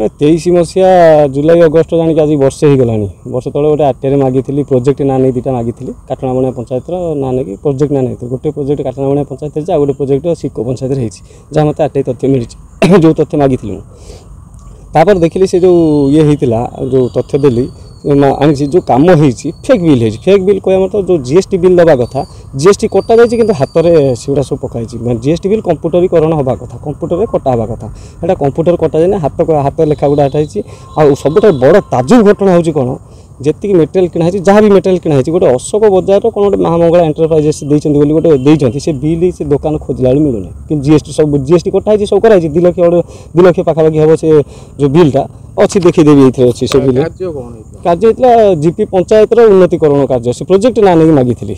23 मसीहा जुलाई अगस्ट जानिक आज वर्षे हो गलानी वर्ष तले गोटे आरटीआई मागी प्रोजेक्ट ना नहीं दुटा मागी काटणाबणिया पंचायत ना नहीं प्रोजेक्ट ना नहीं गोटे प्रोजेक्ट काटणाबणिया पंचायत आ गोटे प्रोजेक्ट सिको पंचायत जहाँ मत आरटीआई तथ्य मिली जो तथ्य मागी तापर देखिली से जो ये होता जो तथ्य देली आनी जो कम हो फेक बिल है फेक बिल कह मतलब जो जीएसटी बिल दबा कथा जीएसटी कटा जाए कि हाथ में सेगुड़ा सब पकाई जीएसटी बिल कंप्यूटरीकरण हवा कथा कंप्यूटर में कटा हवा कथा यहाँ कंप्यूटर कटा जाए हाथ लेखा गुड़ा हटाई सब बड़ ताजुब घटना हो कौन जी मेटेरियल किणाई जहाँ भी मेटेरियल किणाई गोटे अशोक बजार कौन गोटे महामंगला एंटरप्राइजेस गोटे से बिल से दुकान खोजला मिलूनी कि जीएसटी सब जीएसटी कटाई सब कराई 2 लाख पाखापाखि हम से जो बिलटा अच्छी देखीदेवी ये अच्छी से बिल कार्य होता जीपी पंचायत उन्नतीकरण कार्य से प्रोजेक्ट ना नहीं मागी है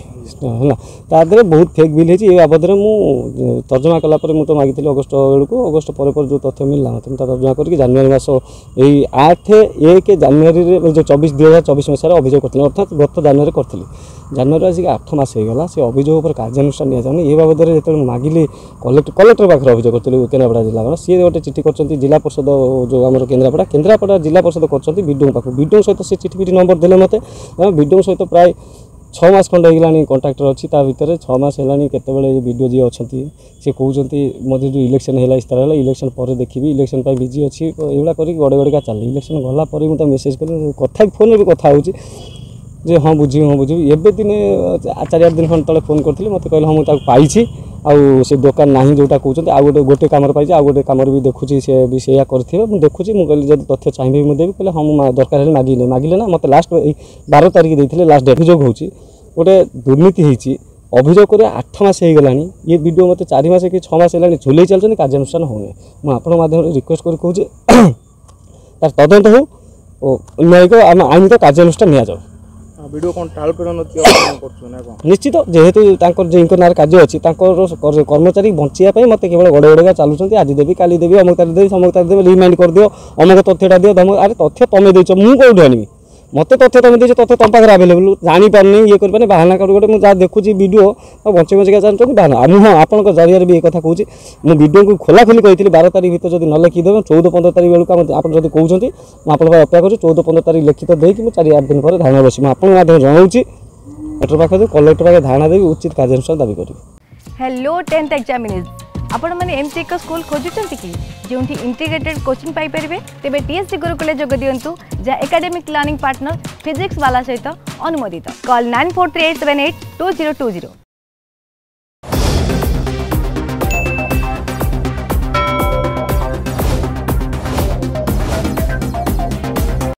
तादे बहुत फेक बिल है ये बाबद में तर्जमा कलापर मुझे मागी अगस्ट बेलू अगस्ट पर जो तथ्य मिलला मत तर्जमा करके जानुरी मास यही 8 जानुरी जो 2024 मसीह अभियोग करते अर्थात गत जानुरी करी जानुरी आसिक 8 मास होगा से अभियोग पर कार्यानुष्ठान निजाऊनी ये बाबद जो मागिली कलेक्टर पाखे अभियोग करी केन्द्रापड़ा जिला सी गोटे चिठी कर जिला परिषद जो आम केन्द्रापड़ा जिला परिषद कर विडो पाख विडो सहित से चिठी फिटी नंबर देले मत विडो सहित प्राय 6 मास खंड होगा कंट्राक्टर अच्छी भितर 6 मास है केतबेले वीडियो जी अच्छा सी कहते मध्य जो इलेक्शन है इस्तार है इलेक्शन पर देखी इलेक्शन बिजी अच्छी ये कर गड़े गड़का चल इलेक्शन गला मुझे मेसेज करी कथा फोन भी कथा हो जे हाँ बुझी एवं दिन 4-8 दिन खंड तले फोन करती मत कहले हाँ मुझे पाई आउ से दुकान ना जोटा कहते आउ गोटे कम पाई आउ गोटे कम भी देखुची सी भी से करेंगे मुझे देखुची मुझे जब तथ्य चाहिए मुझे देवी कहले हाँ दरकार है मागिले ना मत लास्ट 12 तारीख देते लास्ट अभियोग हो गोटे दुर्नीति होती अभियोग कर 8 मास हो गलानी ये वीडियो मत 4 मास कि 6 मास है झुले चलते कार्यानुष्ठान होने मुझे माध्यम रिक्वेस्ट कर कहूँ तार तदंत हो न्यायिक आईन तो कार्यानुष्ठान नि जाऊ वीडियो कौन टाल निश्चित जेहेतु जो ना कार्य अच्छी कर्मचारी बचाई मत केवल गड़े गड़े चलुँच आज देवी काली देवी अमुक तारीख देवी समक तारीख देवी रिमाइंड कर दियो अमुक तथ्यटा दियो धमक अरे तथ्य तुम देच मुझे आनी मत तथ्य तुम देच तथ्य तुम पाखे आवेलेबल जापारे ये करें बाहाना कर गोटे मुझे देखुची वीडियो बचे बचेका चाहते बाहाना मुझे आपंक जरिए भी एक कहूँ मुझे वीडियो को खोलाखोली कही 12 तारीख भर जब न लिखिदेवे 14-15 तारीख बेलू आप जब कहते मुझे अपेक्षा कर 14-15 तारीख लिखित देकी मुझे 4-8 दिन पर धारणा बस मुझे जनाऊँ एटर पाखे कलेक्टर पाखे धारणा देवी उचित कार्यानुष्ठान दाबी करी। हेलो 10th एग्जामिनीज आपण मैंने एमती एक स्कूल खोजुंट कि जो इंटीग्रेटेड कोचिंग पाई परिबे तेबे टीएससी गुरुकुल जोग दियंतु जा एकेडमिक लर्निंग पार्टनर फिजिक्स वाला सहित अनुमोदित कॉल 9438782020।